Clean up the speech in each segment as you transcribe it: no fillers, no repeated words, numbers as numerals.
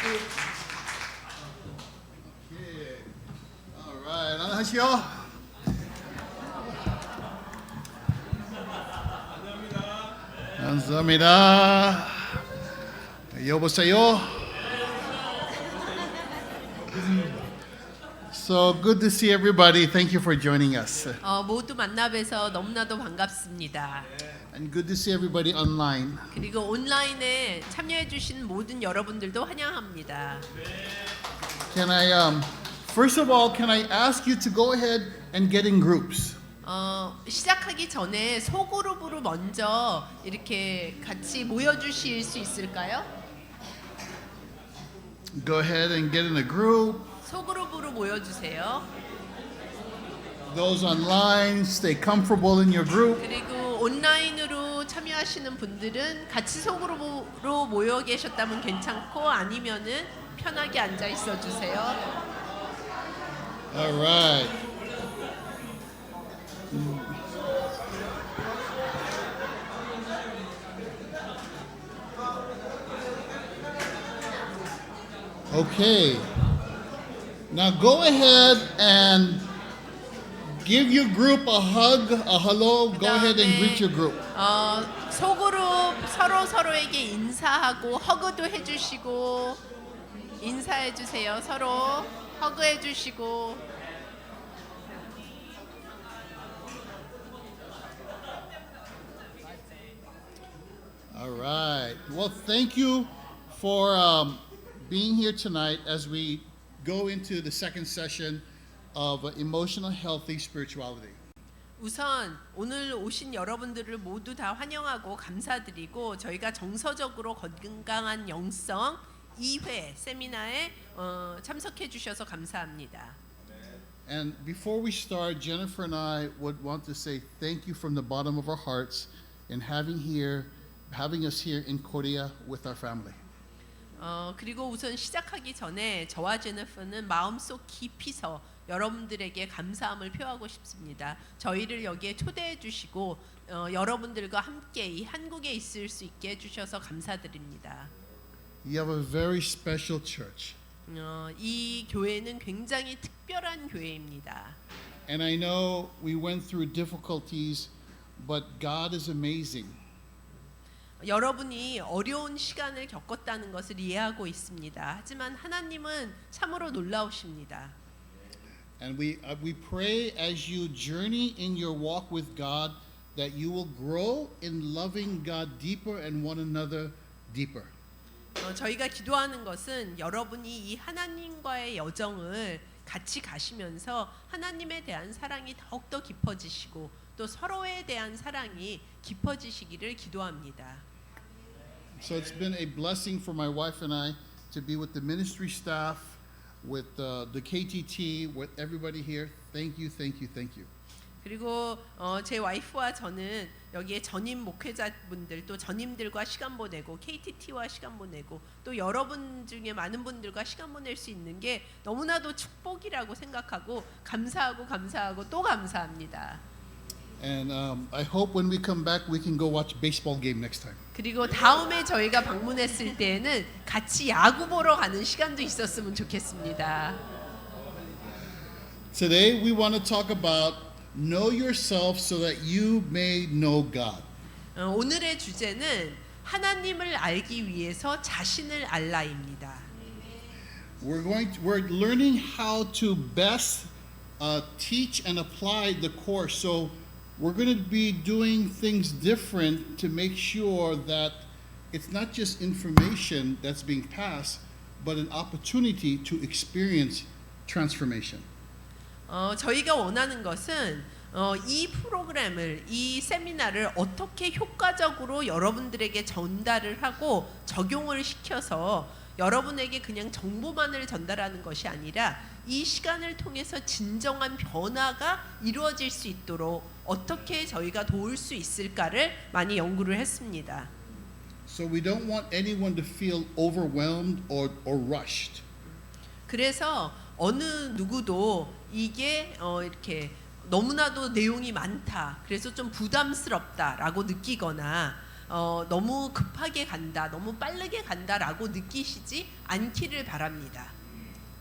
Alright, 안녕하세요. 감사합니다. 여보세요. So good to see everybody. Thank you for joining us. 모두 만나 뵈서 너무나도 반갑습니다. And good to see everybody online. 그리고 온라인에 참여해 주신 모든 여러분들도 환영합니다. Can I first of all, can I ask you to go ahead and get in groups? 시작하기 전에 소그룹으로 먼저 이렇게 같이 모여 주실 수 있을까요? Go ahead and get in a group. 소그룹으로 모여 주세요. Those online, stay comfortable in your group. 그리고 온라인으로 참여하시는 분들은 같이 소그룹으로 모여 계셨다면 괜찮고 아니면은 편하게 앉아 있어 주세요. All right. Okay. Now go ahead and give your group a hug, a hello. Go ahead and greet your group. 소그룹 서로에게 인사하고 허그도 해주시고 인사해 주세요. 서로 허그해 주시고. All right. Well, thank you for being here tonight as we go into the second session of emotional healthy spirituality. 우선 오늘 오신 여러분들을 모두 다 환영하고 감사드리고 저희가 정서적으로 건강한 영성 2회 세미나에 참석해 주셔서 감사합니다. And before we start, Jennifer and I would want to say thank you from the bottom of our hearts in having us here in Korea with our family. 그리고 우선 시작하기 전에 저와 제니퍼는 마음속 깊이서 여러분들에게 감사함을 표하고 싶습니다. 저희를 여기에 초대해 주시고 여러분들과 함께 이 한국에 있을 수 있게 해주셔서 감사드립니다. You have a very special church. 이 교회는 굉장히 특별한 교회입니다. And I know we went through difficulties, but God is amazing. 여러분이 어려운 시간을 겪었다는 것을 이해하고 있습니다. 하지만 하나님은 참으로 놀라우십니다. And we pray as you journey in your walk with God that you will grow in loving God deeper and one another deeper. 저희가 기도하는 것은 여러분이 이 하나님과의 여정을 같이 가시면서 하나님에 대한 사랑이 더욱더 깊어지시고 또 서로에 대한 사랑이 깊어지시기를 기도합니다. So it's been a blessing for my wife and I to be with the ministry staff, with the KTT, with everybody here. Thank you, thank you, thank you. 그리고 제 와이프와 저는 여기에 전임 목회자분들 또 전임들과 시간 보내고 KTT와 시간 보내고 또 여러분 중에 많은 분들과 시간 보낼 수 있는 게 너무나도 축복이라고 생각하고 감사하고 또 감사합니다. And I hope when we come back we can go watch baseball game next time. 그리고 다음에 저희가 방문했을 때에는 같이 야구 보러 가는 시간도 있었으면 좋겠습니다. Today we want to talk about know yourself so that you may know God. 오늘의 주제는 하나님을 알기 위해서 자신을 알라입니다. We're learning how to best teach and apply the course. So we're going to be doing things different to make sure that it's not just information that's being passed, but an opportunity to experience transformation. 저희가 원하는 것은 이 프로그램을 이 세미나를 어떻게 효과적으로 여러분들에게 전달을 하고 적용을 시켜서 여러분에게 그냥 정보만을 전달하는 것이 아니라 이 시간을 통해서 진정한 변화가 이루어질 수 있도록 어떻게 저희가 도울 수 있을까를 많이 연구를 했습니다. So we don't want anyone to feel overwhelmed or rushed. 그래서 어느 누구도 이게 이렇게 너무나도 내용이 많다. 그래서 좀 부담스럽다라고 느끼거나 너무 급하게 간다, 너무 빠르게 간다라고 느끼시지 않기를 바랍니다.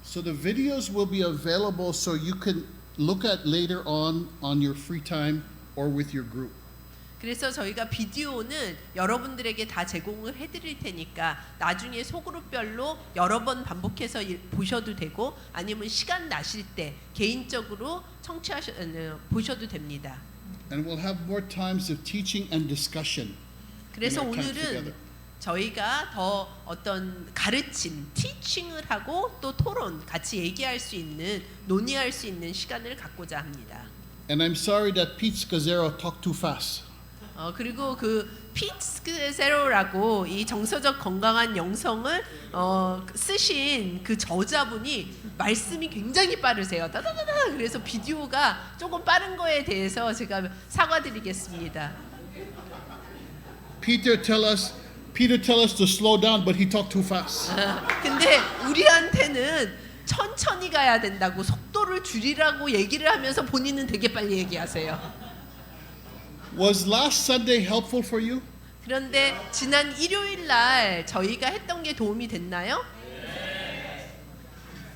So the videos will be available so you can look at later on your free time or with your group. 그래서 저희가 비디오는 여러분들에게 다 제공을 해드릴 테니까 나중에 소그룹별로 여러 번 반복해서 보셔도 되고 아니면 시간 나실 때 개인적으로 보셔도 됩니다. And we'll have more times of teaching and discussion. 그래서 in our time 오늘은 together. 저희가 더 어떤 가르침, 티칭을 하고 또 토론, 같이 얘기할 수 있는, 논의할 수 있는 시간을 갖고자 합니다. And I'm sorry that Pete Scazzero talked too fast. 그리고 그 피츠제로라고 이 정서적 건강한 영성을 쓰신 그 저자분이 말씀이 굉장히 빠르세요. 다다다다. 그래서 비디오가 조금 빠른 거에 대해서 제가 사과드리겠습니다. Peter tell us to slow down, but he talked too fast. 근데 우리한테는 천천히 가야 된다고 속도를 줄이라고 얘기를 하면서 본인은 되게 빨리 얘기하세요. Was last Sunday helpful for you? 그런데 지난 일요일 날 저희가 했던 게 도움이 됐나요?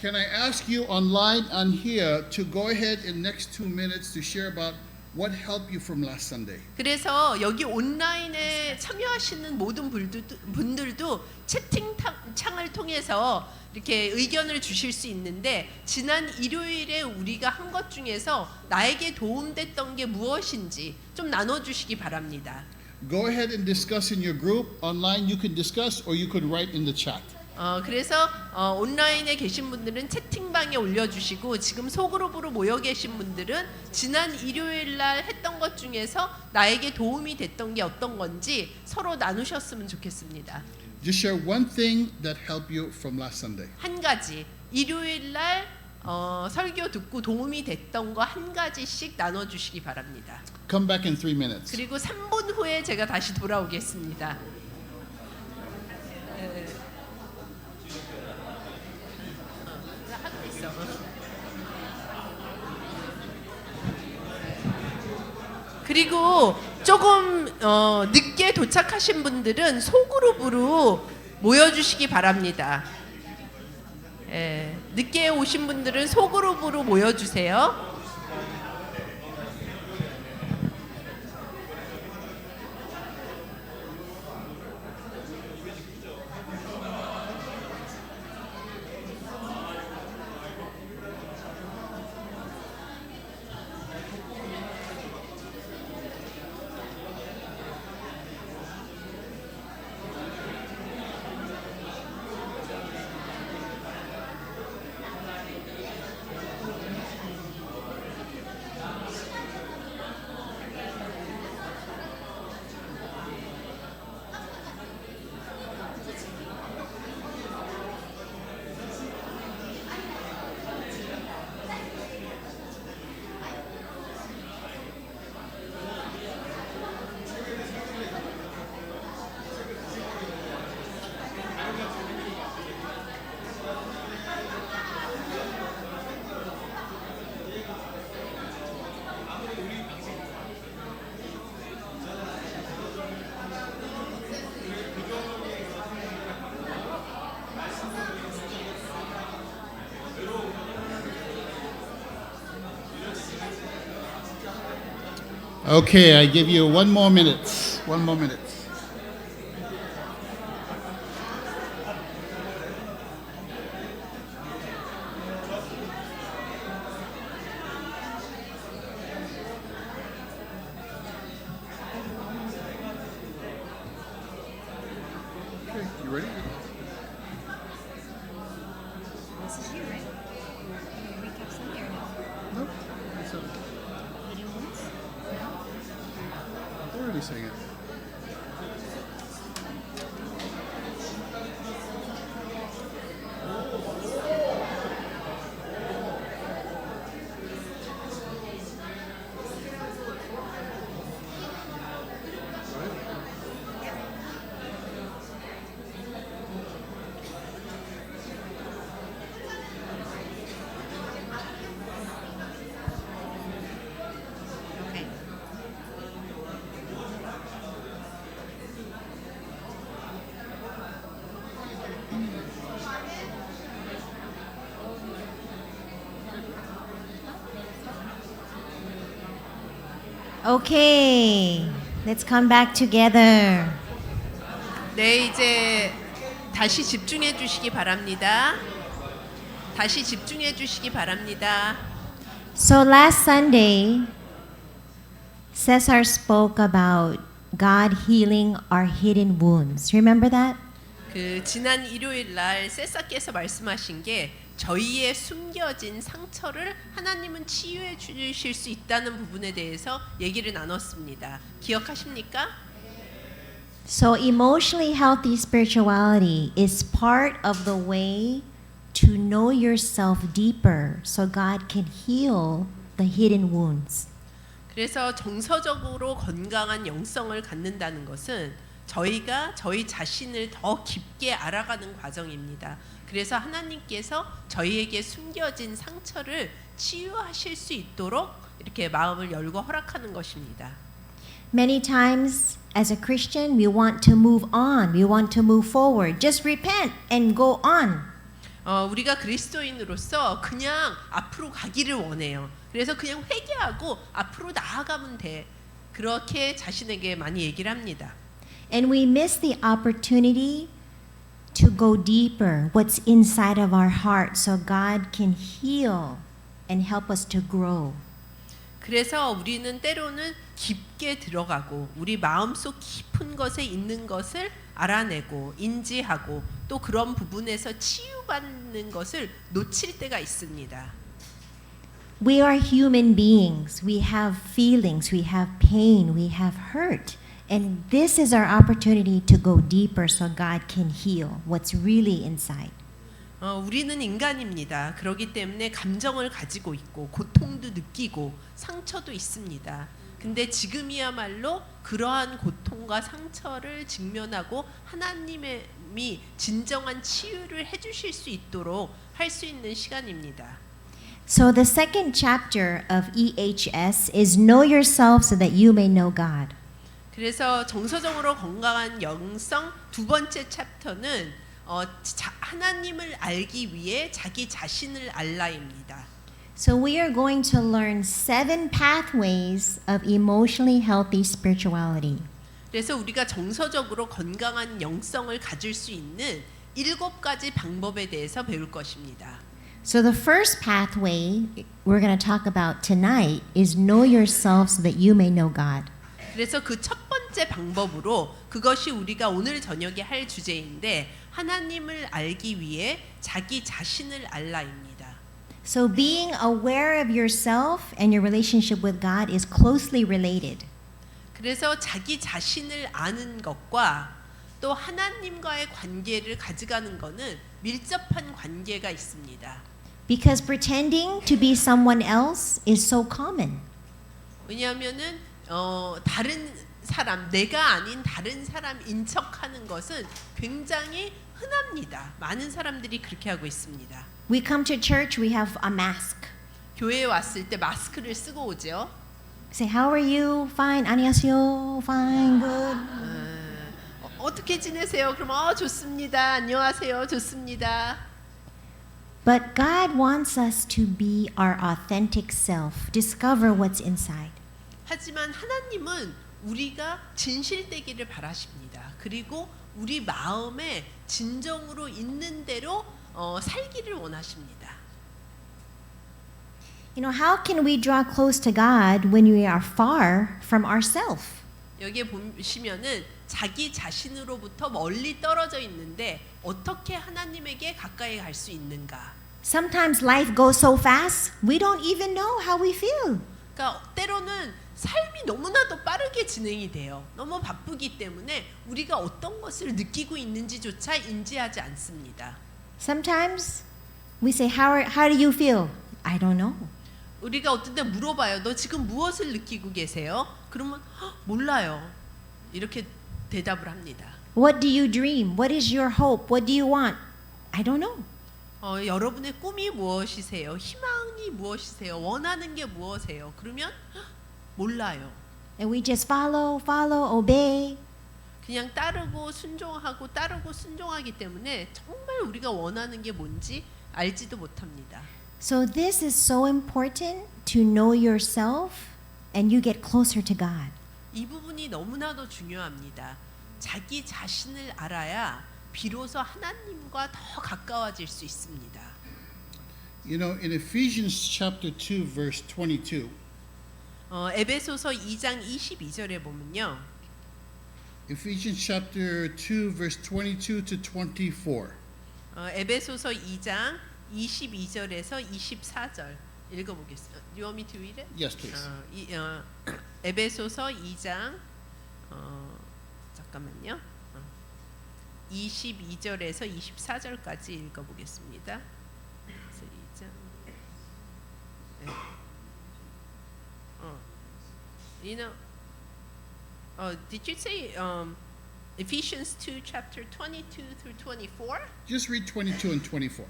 Can I ask you online and here to go ahead in next 2 minutes to share about what helped you from last Sunday? 그래서 여기 온라인에 참여하시는 모든 분들도 채팅창을 통해서 이렇게 의견을 주실 수 있는데 지난 일요일에 우리가 한 것 중에서 나에게 도움됐던 게 무엇인지 좀 나눠주시기 바랍니다. Go ahead and discuss in your group. Online you can discuss or you could write in the chat. 그래서 온라인에 계신 분들은 채팅방에 올려주시고 지금 소그룹으로 모여 계신 분들은 지난 일요일 날 했던 것 중에서 나에게 도움이 됐던 게 어떤 건지 서로 나누셨으면 좋겠습니다. Just share one thing that helped you from last Sunday. 한 가지 일요일 날 설교 듣고 도움이 됐던 거 한 가지씩 나눠주시기 바랍니다. Come back in 3 minutes. 그리고 3분 후에 제가 다시 돌아오겠습니다. 하고 있어. 그리고 조금 늦게 도착하신 분들은 소그룹으로 모여주시기 바랍니다. 늦게 오신 분들은 소그룹으로 모여주세요. Okay, I give you 1 more minute. 1 more minute. Okay, you ready? This is you, right? Can you recap Sunday or no? No. So, Video once? they're already saying it. Okay. Okay, let's come back together. 네, 이제 다시 집중해 주시기 바랍니다. 다시 집중해 주시기 바랍니다. So last Sunday, Cesar spoke about God healing our hidden wounds. Remember that? 그 지난 일요일 날 세사께서 말씀하신 게 저희의 숨겨진 상처를 하나님은 치유해 주실 수 있다는 부분에 대해서 얘기를 나눴습니다. 기억하십니까? So emotionally healthy spirituality is part of the way to know yourself deeper so God can heal the hidden wounds. 그래서 정서적으로 건강한 영성을 갖는다는 것은 저희가 저희 자신을 더 깊게 알아가는 과정입니다. 그래서 하나님께서 저희에게 숨겨진 상처를 치유하실 수 있도록 이렇게 마음을 열고 허락하는 것입니다. Many times as a Christian, we want to move on. We want to move forward. Just repent and go on. 우리가 그리스도인으로서 그냥 앞으로 가기를 원해요. 그래서 그냥 회개하고 앞으로 나아가면 돼. 그렇게 자신에게 많이 얘기를 합니다. And we miss the opportunity to go deeper, what's inside of our heart, so God can heal and help us to grow. 그래서 우리는 때로는 깊게 들어가고 우리 마음속 깊은 것에 있는 것을 알아내고 인지하고 또 그런 부분에서 치유받는 것을 놓칠 때가 있습니다. We are human beings. We have feelings, we have pain, we have hurt. And this is our opportunity to go deeper so God can heal what's really inside. 우리는 인간입니다. 그렇기 때문에 감정을 가지고 있고 고통도 느끼고 상처도 있습니다. 근데 지금이야말로 그러한 고통과 상처를 직면하고 하나님이 진정한 치유를 해주실 수 있도록 할 수 있는 시간입니다. So the second chapter of EHS is Know Yourself so that you may know God. 그래서 정서적으로 건강한 영성 두 번째 챕터는 하나님을 알기 위해 자기 자신을 알라입니다. So we are going to learn 7 pathways of emotionally healthy spirituality. 그래서 우리가 정서적으로 건강한 영성을 가질 수 있는 7가지 방법에 대해서 배울 것입니다. So the first pathway we're going to talk about tonight is know yourself so that you may know God. 그래서 그 첫 번째 방법으로 그것이 우리가 오늘 저녁에 할 주제인데 하나님을 알기 위해 자기 자신을 알라입니다. So being aware of yourself and your relationship with God is closely related. 그래서 자기 자신을 아는 것과 또 하나님과의 관계를 가져가는 것은 밀접한 관계가 있습니다. Because pretending to be someone else is so common. 왜냐하면은 다른 사람, 내가 아닌 다른 사람인 척하는 것은 굉장히 흔합니다. 많은 사람들이 그렇게 하고 있습니다. We come to church, we have a mask. 교회에 왔을 때 마스크를 쓰고 오죠. Say, how are you? Fine. 안녕하세요. Fine. Good. 어떻게 지내세요? 그럼 좋습니다. 안녕하세요. 좋습니다. But God wants us to be our authentic self. Discover what's inside. 하지만 하나님은 우리가 진실되기를 바라십니다. 그리고 우리 마음에 진정으로 있는 대로 살기를 원하십니다. You know, how can we draw close to God when we are far from ourselves? 여기에 보시면은 자기 자신으로부터 멀리 떨어져 있는데 어떻게 하나님에게 가까이 갈 수 있는가? Sometimes life goes so fast, we don't even know how we feel. 그러니까 때로는 삶이 너무나도 빠르게 진행이 돼요. 너무 바쁘기 때문에 우리가 어떤 것을 느끼고 있는지조차 인지하지 않습니다. Sometimes we say, how do you feel? I don't know. 우리가 어떤 때 물어봐요. 너 지금 무엇을 느끼고 계세요? 그러면 몰라요. 이렇게 대답을 합니다. What do you dream? What is your hope? What do you want? I don't know. 여러분의 꿈이 무엇이세요? 희망이 무엇이세요? 원하는 게 무엇이세요? 그러면 몰라요. And we just follow, obey. 그냥 따르고 순종하기 때문에 정말 우리가 원하는 게 뭔지 알지도 못합니다. So this is so important to know yourself and you get closer to God. 이 부분이 너무나도 중요합니다. 자기 자신을 알아야 비로소 하나님과 더 가까워질 수 있습니다. You know, in Ephesians chapter 2, verse 22, 에베소서 2장 22절에 보면요. Ephesians chapter 2, verse 22 to 24. 에베소서 2장 22절에서 24절 읽어보겠습니다. You want me to read it? Yes, please. 에베소서 2장 잠깐만요. 22절에서 24절까지 읽어보겠습니다. 그래서 2장. You know, did you say Ephesians 2, chapter 22 through 24? Just read 22 and 24.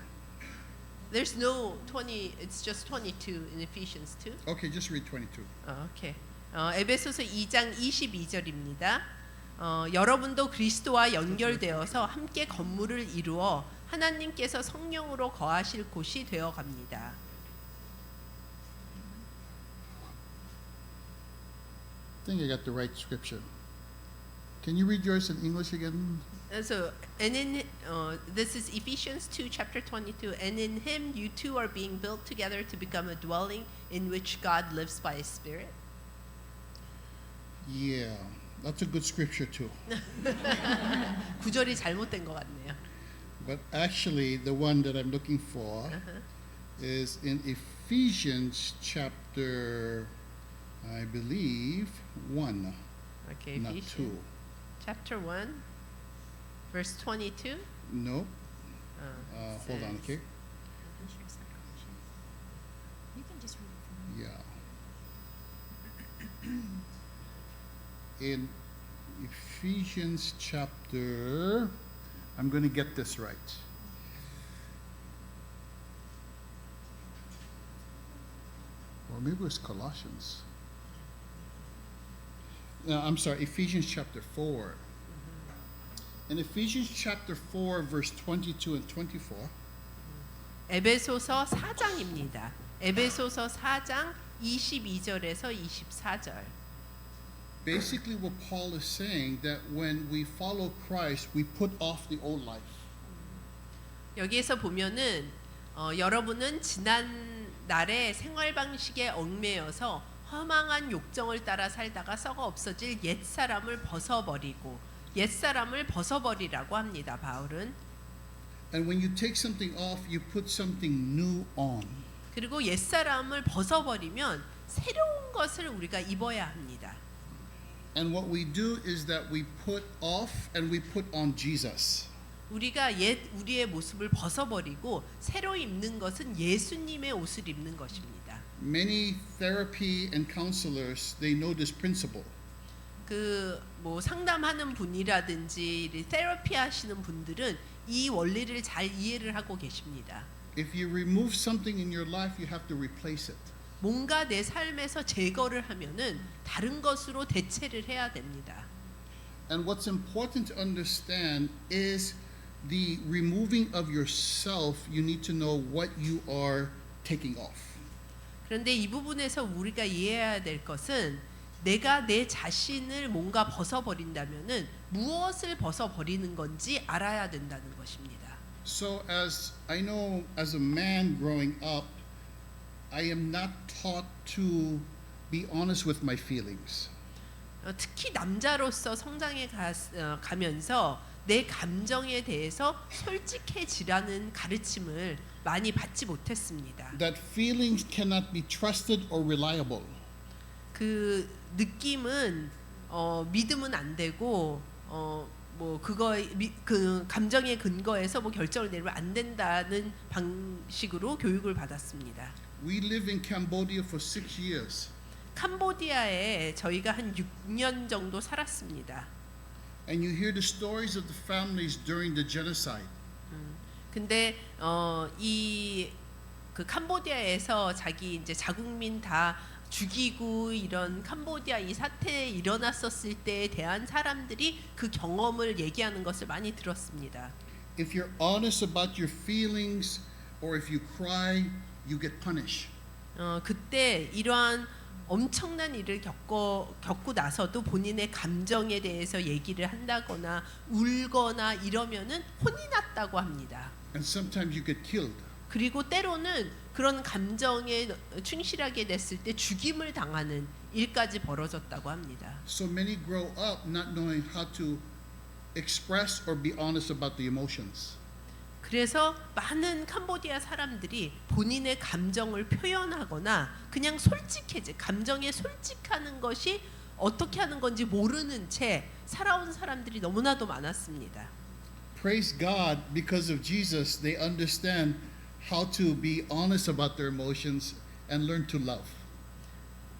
There's no 20. It's just 22 in Ephesians 2. Okay, just read 22. 오케이. 에베소서 2장 22절입니다. 여러분도 그리스도와 연결되어서 함께 건물을 이루어 하나님께서 성령으로 거하실 곳이 되어 갑니다. I think I got the right scripture. Can you read yours in English again? So, and in this is Ephesians 2, chapter 22. And in Him, you two are being built together to become a dwelling in which God lives by His Spirit. Yeah, that's a good scripture too. 구절이 잘못된 것 같네요. But actually, the one that I'm looking for is in Ephesians chapter, I believe, 1, Okay, not Ephesians 2. chapter 1, verse 22. Nope. Hold on, okay? I'm sure it's not Colossians. You can just read it from Yeah. In Ephesians chapter, I'm going to get this right. Or maybe it was Colossians. No, I'm sorry, Ephesians chapter 4. In Ephesians chapter 4, verse 22 and 24, 에베소서 4장입니다. 에베소서 4장 22절에서 24절. basically what Paul is saying that when we follow Christ, we put off the old life. 여기에서 보면은 여러분은 지난 날의 생활 방식에 얽매여서 허망한 욕정을 따라 살다가 썩어 없어질 옛 사람을 벗어버리고 옛 사람을 벗어버리라고 합니다. 바울은. And when you take something off, you put something new on. 그리고 옛 사람을 벗어버리면 새로운 것을 우리가 입어야 합니다. And what we do is that we put off and we put on Jesus. 우리가 옛 우리의 모습을 벗어버리고 새로 입는 것은 예수님의 옷을 입는 것입니다. Many therapy and counselors, they know this principle. 그 뭐 상담하는 분이라든지 테라피 하시는 분들은 이 원리를 잘 이해를 하고 계십니다. If you remove something in your life, you have to replace it. 뭔가 내 삶에서 제거를 하면은 다른 것으로 대체를 해야 됩니다. And what's important to understand is the removing of yourself, you need to know what you are taking off. 그런데 이 부분에서 우리가 이해해야 될 것은 내가 내 자신을 뭔가 벗어버린다면은 무엇을 벗어버리는 건지 알아야 된다는 것입니다. So as I know as a man growing up, I am not taught to be honest with my feelings. 특히 남자로서 성장해 가면서 내 감정에 대해서 솔직해지라는 가르침을 많이 받지 못했습니다. That feelings cannot be trusted or reliable. 그 느낌은 믿으면 안 되고 뭐 그 감정의 근거에서 뭐 결정을 내리면 안 된다는 방식으로 교육을 받았습니다. We live in Cambodia for 6 years. 캄보디아에 저희가 한 6년 정도 살았습니다. And you hear the stories of the families during the genocide. 근데 이 그 캄보디아에서 자기 이제 자국민 다 죽이고 이런 캄보디아 이 사태에 일어났었을 때에 대한 사람들이 그 경험을 얘기하는 것을 많이 들었습니다. If you're honest about your feelings or if you cry, you get punished. 그때 이러한 엄청난 일을 겪고 나서도 본인의 감정에 대해서 얘기를 한다거나 울거나 이러면은 혼이 났다고 합니다. And sometimes you get killed. 그리고 때로는 그런 감정에 충실하게 됐을 때 죽임을 당하는 일까지 벌어졌다고 합니다. So many grow up not knowing how to express or be honest about the emotions. 그래서 많은 캄보디아 사람들이 본인의 감정을 표현하거나 그냥 감정에 솔직하는 것이 어떻게 하는 건지 모르는 채 살아온 사람들이 너무나도 많았습니다. Praise God, because of Jesus, they understand how to be honest about their emotions and learn to love.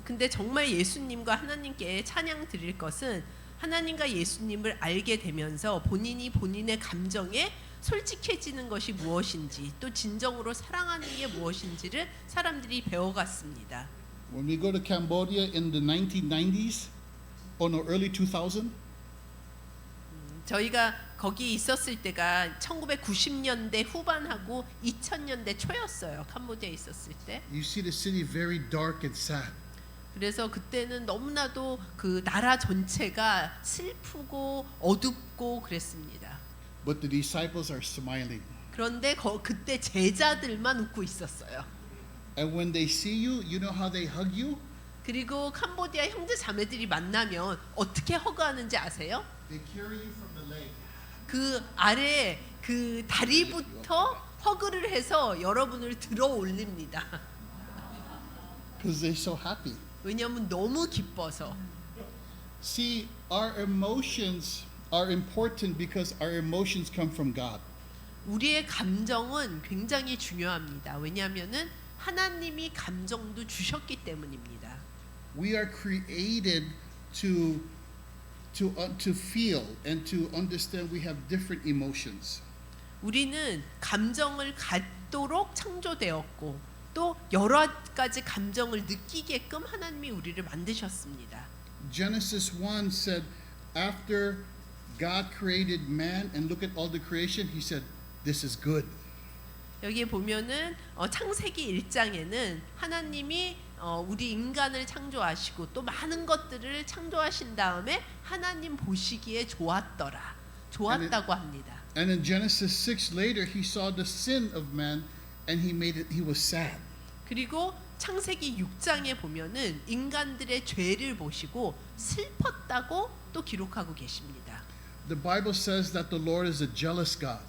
근데 정말 예수님과 하나님께 찬양 드릴 것은 하나님과 예수님을 알게 되면서 본인의 감정에 솔직해지는 것이 무엇인지 또 진정으로 사랑하는 게 무엇인지를 사람들이 배워갔습니다. When we go to Cambodia in the 1990s, or no, early 2000, 저희가 거기 있었을 때가 1990년대 후반하고 2000년대 초였어요. 캄보디아에 있었을 때. you see the city very dark and sad. 그래서 그때는 너무나도 그 나라 전체가 슬프고 어둡고 그랬습니다. But the disciples are smiling. 그런데 그때 제자들만 웃고 있었어요. And when they see you, you know how they hug you? 그리고 캄보디아 형제 자매들이 만나면 어떻게 허그하는지 아세요? They carry you from the leg. 그 아래 그 다리부터 허그를 해서 여러분을 들어 올립니다. Because they're so happy. 왜냐하면 너무 기뻐서. See, our emotions are important because our emotions come from God. 우리의 감정은 굉장히 중요합니다. 왜냐하면은 하나님이 감정도 주셨기 때문입니다. We are created to feel and to understand we have different emotions. 우리는 감정을 갖도록 창조되었고 또 여러 가지 감정을 느끼게끔 하나님이 우리를 만드셨습니다. Genesis 1 said, after God created man and look at all the creation, he said, this is good. 여기에 보면은 창세기 1장에는 하나님이 우리 인간을 창조하시고 또 많은 것들을 창조하신 다음에 하나님 보시기에 좋았다고 합니다. And in Genesis 6 later, he saw the sin of man and he was sad. 그리고 창세기 6장에 보면은 인간들의 죄를 보시고 슬펐다고 또 기록하고 계십니다. The Bible says that the Lord is a jealous God.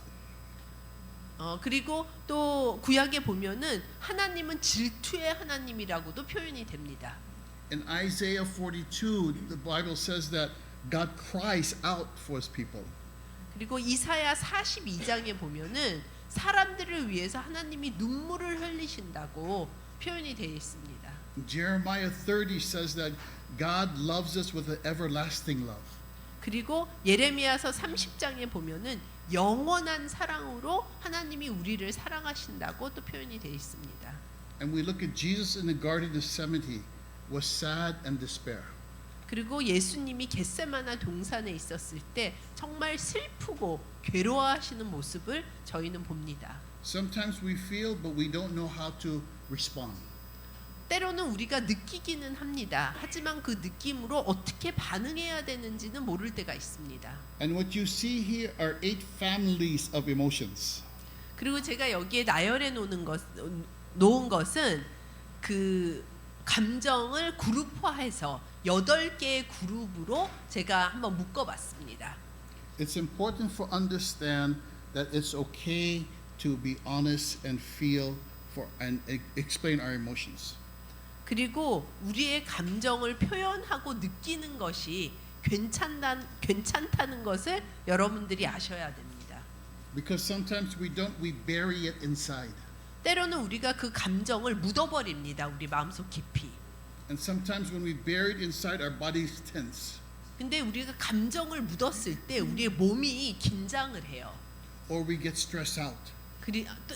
그리고 또 구약에 보면은 하나님은 질투의 하나님이라고도 표현이 됩니다. In Isaiah 42, the Bible says that God cries out for his people. 그리고 이사야 42장에 보면은 사람들을 위해서 하나님이 눈물을 흘리신다고 표현이 되어 있습니다. Jeremiah 30 says that God loves us with an everlasting love. 그리고 예레미야서 30장에 보면은 영원한 사랑으로 하나님이 우리를 사랑하신다고 또 표현이 되어 있습니다. And we look at Jesus in the Garden of Gethsemane was sad and despair. 그리고 예수님이 겟세마나 동산에 있었을 때 정말 슬프고 괴로워하시는 모습을 저희는 봅니다. Sometimes we feel, but we don't know how to respond. 때로는 우리가 느끼기는 합니다. 하지만 그 느낌으로 어떻게 반응해야 되는지는 모를 때가 있습니다. And what you see here are 8 families of emotions. 그리고 제가 여기에 나열해 놓은 것은 그 감정을 그룹화해서 8개의 그룹으로 제가 한번 묶어봤습니다. It's important for understand that it's okay to be honest and feel and explain our emotions. 그리고 우리의 감정을 표현하고 느끼는 것이 괜찮다는 것을 여러분들이 아셔야 됩니다. Because sometimes we bury it inside. 때로는 우리가 그 감정을 묻어버립니다. 우리 마음속 깊이. And sometimes when we bury it inside, our bodies tense. 근데 우리가 감정을 묻었을 때 우리의 몸이 긴장을 해요. Or we get stressed out.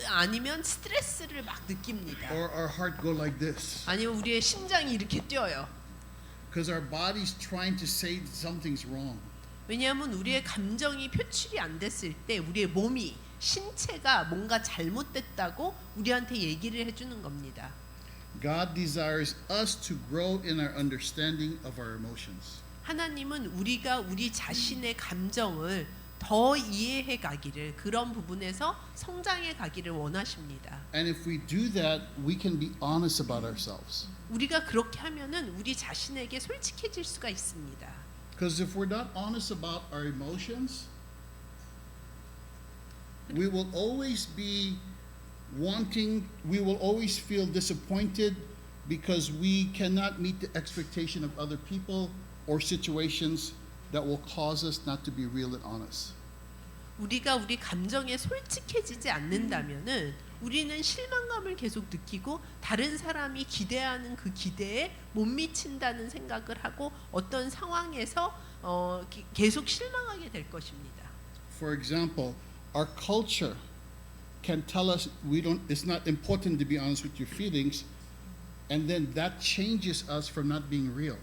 아니면 스트레스를 막 느낍니다. Or our heart go like this. 아니면 우리의 심장이 이렇게 뛰어요. Because our body's trying to say something's wrong. 왜냐하면 우리의 감정이 표출이 안 됐을 때 우리의 몸이 신체가 뭔가 잘못됐다고 우리한테 얘기를 해주는 겁니다. God desires us to grow in our understanding of our emotions. 하나님은 우리가 우리 자신의 감정을 더 이해해 가기를, 그런 부분에서 성장해 가기를 원하십니다. And if we do that, we can be honest about ourselves. 우리가 그렇게 하면은 우리 자신에게 솔직해질 수가 있습니다. Because if we're not honest about our emotions, we will always be we will always feel disappointed because we cannot meet the expectation of other people or situations that will cause us not to be real and honest. 우리가 우리 감정에 솔직해지지 않는다면은 우리는 실망감을 계속 느끼고 다른 사람이 기대하는 그 기대에 못 미친다는 생각을 하고 어떤 상황에서 계속 실망하게 될 것입니다. For example, our culture can tell us it's not important to be honest with your feelings, and then that changes us from not being real.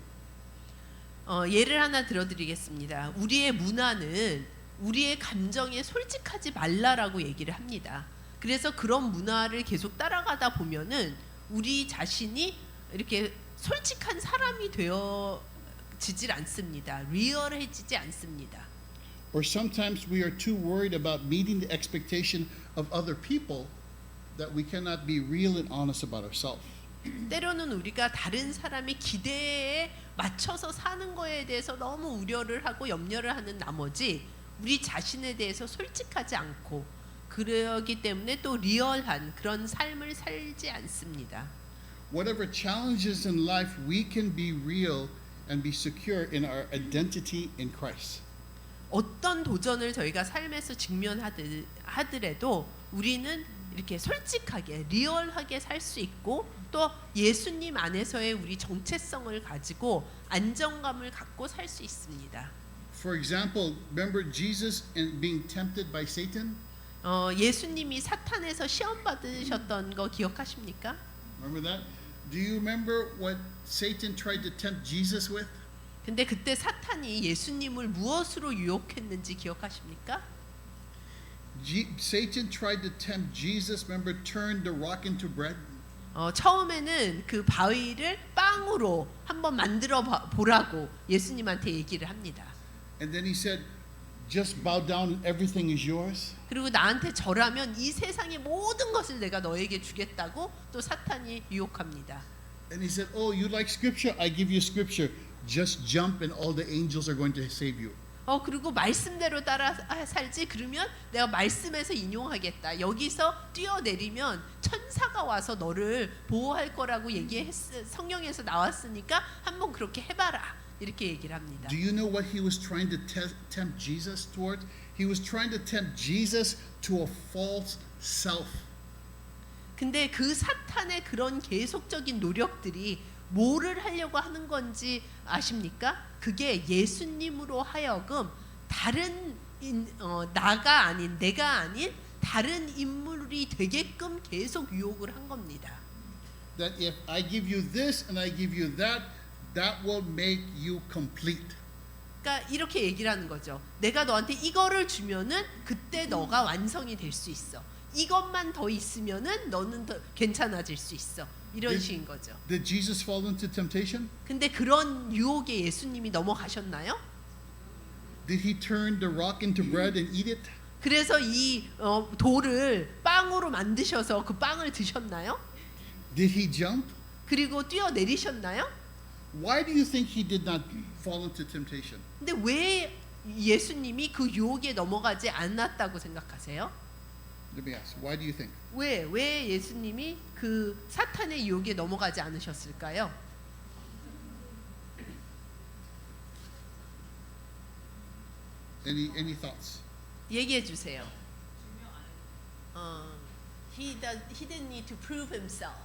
예를 하나 들어드리겠습니다. 우리의 문화는 우리의 감정에 솔직하지 말라라고 얘기를 합니다. 그래서 그런 문화를 계속 따라가다 보면은 우리 자신이 이렇게 솔직한 사람이 되어지질 않습니다. 리얼해지지 않습니다. Or sometimes we are too worried about meeting the expectation of other people that we cannot be real and honest about ourselves. 때로는 우리가 다른 사람의 기대에 맞춰서 사는 거에 대해서 너무 우려를 하고 염려를 하는 나머지 우리 자신에 대해서 솔직하지 않고 그러기 때문에 또 리얼한 그런 삶을 살지 않습니다. Whatever challenges in life, we can be real and be secure in our identity in Christ. 어떤 도전을 저희가 삶에서 직면하더라도 우리는 이렇게 솔직하게 리얼하게 살 수 있고 또 예수님 안에서의 우리 정체성을 가지고 안정감을 갖고 살 수 있습니다. For example, remember Jesus and being tempted by Satan? 예수님이 사탄에서 시험 받으셨던 거 기억하십니까? Remember that? Do you remember what Satan tried to tempt Jesus with? 근데 그때 사탄이 예수님을 무엇으로 유혹했는지 기억하십니까? Satan tried to tempt Jesus, remember, turn the rock into bread? 처음에는 그 바위를 빵으로 한번 만들어 보라고 예수님한테 얘기를 합니다. And then he said, just bow down and everything is yours. 그리고 나한테 절하면 이 세상의 모든 것을 내가 너에게 주겠다고 또 사탄이 유혹합니다. And he said, oh, you like scripture? I give you scripture. Just jump and all the angels are going to save you. 그리고 말씀대로 따라 살지 그러면 내가 말씀에서 인용하겠다. 여기서 뛰어내리면 천사가 와서 너를 보호할 거라고 성경에서 나왔으니까 한번 그렇게 해봐라. 이렇게 얘기를 합니다. Do you know what he was trying to tempt Jesus toward? He was trying to tempt Jesus to a false self. 근데 그 사탄의 그런 계속적인 노력들이 뭐를 하려고 하는 건지 아십니까? 그게 예수님으로 하여금 나가 아닌 내가 아닌 다른 인물이 되게끔 계속 유혹을 한 겁니다. That if I give you this and I give you that, that will make you complete. 그러니까 이렇게 얘기를 하는 거죠. 내가 너한테 이거를 주면은 그때 너가 완성이 될 수 있어. 이것만 더 있으면은 너는 더 괜찮아질 수 있어. 이런 식인 거죠. Did Jesus fall into temptation? 근데 그런 유혹에 예수님이 넘어가셨나요? Did he turn the rock into bread and eat it? 그래서 이 돌을 빵으로 만드셔서 그 빵을 드셨나요? Did he jump? 그리고 뛰어내리셨나요? Why do you think he did not fall into temptation? 근데 왜 예수님이 그 유혹에 넘어가지 않았다고 생각하세요? Let me ask. Why do you think? 왜 예수님이 그 사탄의 유혹에 넘어가지 않으셨을까요? Any thoughts? 얘기해 주세요. He didn't need to prove himself.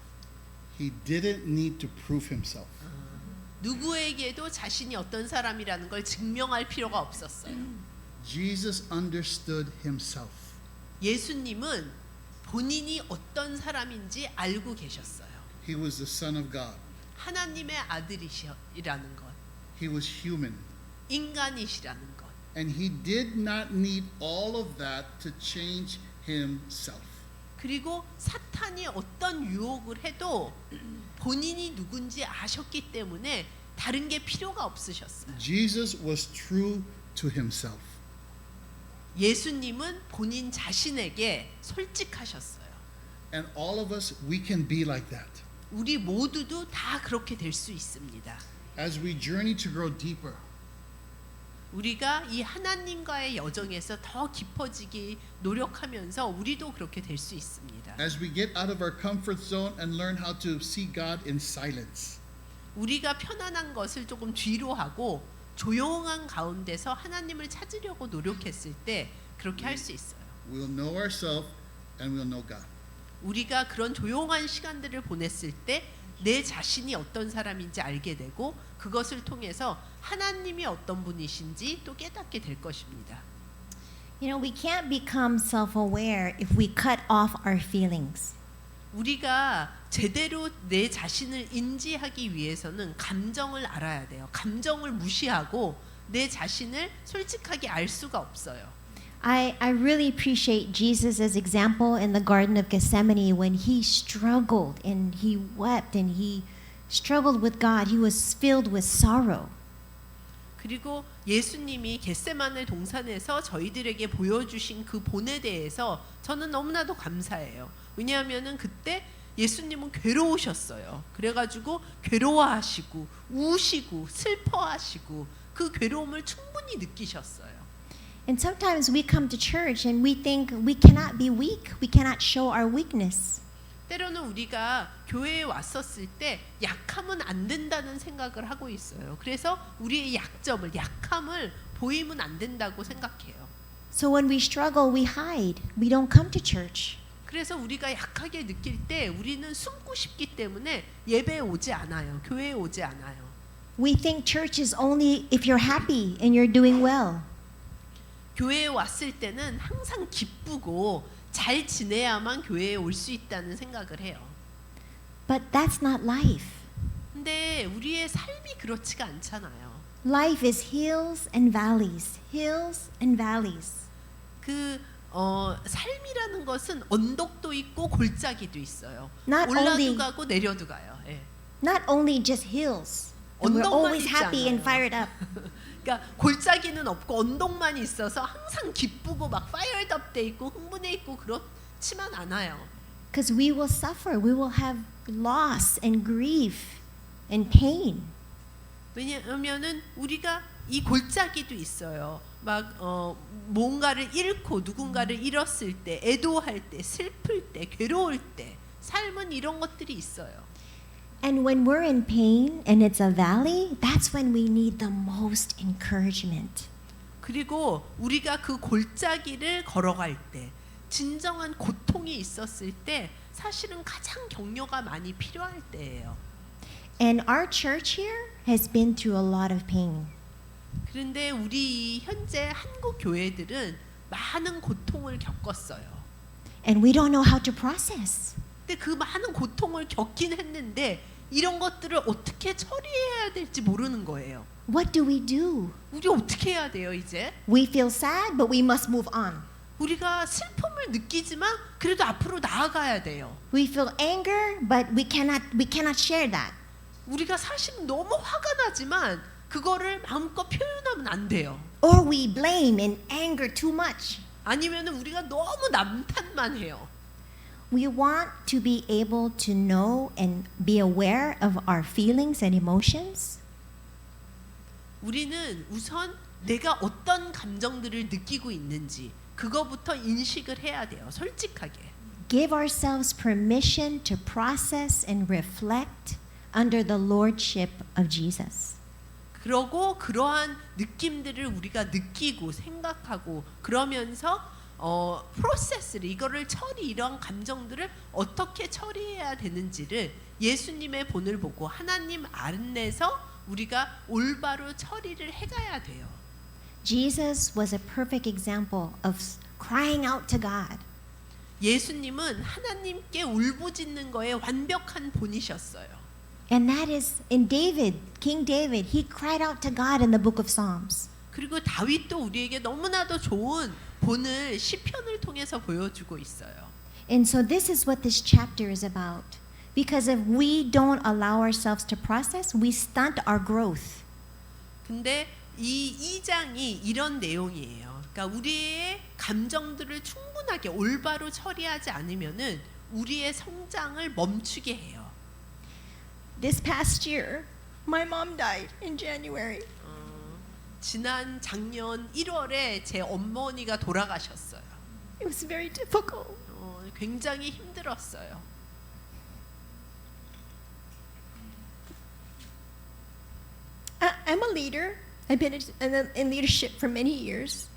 He didn't need to prove himself. 누구에게도 자신이 어떤 사람이라는 걸 증명할 필요가 없었어요. Jesus understood himself. 예수님은 본인이 어떤 사람인지 알고 계셨어요. He was the Son of God. 하나님의 아들이시라는 것, He was human. 인간이시라는 것. And he did not need all of that to change himself. 그리고 사탄이 어떤 유혹을 해도 본인이 누군지 아셨기 때문에 다른 게 필요가 없으셨어요. Jesus was true to himself. 예수님은 본인 자신에게 솔직하셨어요. And all of us, we can be like that. 우리 모두도 다 그렇게 될 수 있습니다. As we journey to grow deeper, 우리가 이 하나님과의 여정에서 더 깊어지기 노력하면서 우리도 그렇게 될 수 있습니다. as we get out of our comfort zone and learn how to see God in silence, 우리가 편안한 것을 조금 뒤로 하고 조용한 가운데서 하나님을 찾으려고 노력했을 때 그렇게 할 수 있어요. we'll know ourselves and we'll know God. 우리가 그런 조용한 시간들을 보냈을 때 내 자신이 어떤 사람인지 알게 되고 그것을 통해서 하나님이 어떤 분이신지 또 깨닫게 될 것입니다. You know, we can't become self-aware if we cut off our feelings. 우리가 제대로 내 자신을 인지하기 위해서는 감정을 알아야 돼요. 감정을 무시하고 내 자신을 솔직하게 알 수가 없어요. I really appreciate Jesus' example in the Garden of Gethsemane when he struggled and he wept and he struggled with God. He was filled with sorrow. 그리고 예수님이 겟세마네 동산에서 저희들에게 보여주신 그 본에 대해서 저는 너무나도 감사해요. 왜냐하면은 그때 예수님은 괴로우셨어요. 그래가지고 괴로워하시고 우시고 슬퍼하시고 그 괴로움을 충분히 느끼셨어요. And sometimes we come to church and we think we cannot be weak. We cannot show our weakness. 때로는 우리가 교회에 왔었을 때 약하면 안 된다는 생각을 하고 있어요. 그래서 우리의 약함을 보이면 안 된다고 생각해요. So when we struggle, we hide. We don't come to church. 그래서 우리가 약하게 느낄 때 우리는 숨고 싶기 때문에 예배에 오지 않아요. 교회에 오지 않아요. We think church is only if you're happy and you're doing well. 교회에 왔을 때는 항상 기쁘고 잘 지내야만 교회에 올 수 있다는 생각을 해요. But that's not life. 근데 우리의 삶이 그렇지가 않잖아요. Life is hills and valleys. Hills and valleys. 삶이라는 것은 언덕도 있고 골짜기도 있어요. Not 올라도 only- 가고 내려도 가요. 예. Not only just hills. And we're 언덕만 always 있지 happy and 않아요. fired up. 그러니까 골짜기는 없고 언덕만 있어서 항상 기쁘고 막 파이어업 돼 있고 흥분해 있고 그렇지만 않아요. Because we will suffer. We will have loss and grief and pain. 왜냐하면은 우리가 이 골짜기도 있어요. 막 뭔가를 잃고 누군가를 잃었을 때, 애도할 때, 슬플 때, 괴로울 때, 삶은 이런 것들이 있어요. And when we're in pain and it's a valley, that's when we need the most encouragement. 그리고 우리가 그 골짜기를 걸어갈 때, 진정한 고통이 있었을 때, 사실은 가장 격려가 많이 필요할 때예요. And our church here has been through a lot of pain. 그런데 우리 현재 한국 교회들은 많은 고통을 겪었어요. And we don't know how to process. 근데 그 많은 고통을 겪긴 했는데 이런 것들을 어떻게 처리해야 될지 모르는 거예요. What do we do? 우리 어떻게 해야 돼요, 이제? We feel sad, but we must move on. 우리가 슬픔을 느끼지만 그래도 앞으로 나아가야 돼요. We feel anger, but we cannot share that. 우리가 사실은 너무 화가 나지만 그거를 마음껏 표현하면 안 돼요. Or we blame and anger too much. 아니면 우리가 너무 남탓만 해요. We want to be able to know and be aware of our feelings and emotions. 우리는 우선 내가 어떤 감정들을 느끼고 있는지 그거부터 인식을 해야 돼요. 솔직하게. Give ourselves permission to process and reflect under the lordship of Jesus. 그러고 그러한 느낌들을 우리가 느끼고 생각하고 그러면서 프로세스를 이거를 이런 감정들을 어떻게 처리해야 되는지를 예수님의 본을 보고 하나님 안에서 우리가 올바로 처리를 해가야 돼요. Jesus was a perfect example of crying out to God. 예수님은 하나님께 울부짖는 거에 완벽한 본이셨어요. And that is in David, King David, he cried out to God in the book of Psalms. 그리고 다윗도 우리에게 너무나도 좋은 본을 시편을 통해서 보여주고 있어요. And so this is what this chapter is about. Because if we don't allow ourselves to process, we stunt our growth. 근데 이 2장이 이런 내용이에요. 그러니까 우리의 감정들을 충분하게 올바로 처리하지 않으면은 우리의 성장을 멈추게 해요. This past year, my mom died in January. 지난 작년 1월에 제 어머니가 돌아가셨어요. It was very difficult. 굉장히 힘들었어요. I'm a leader. I've been in leadership for many years.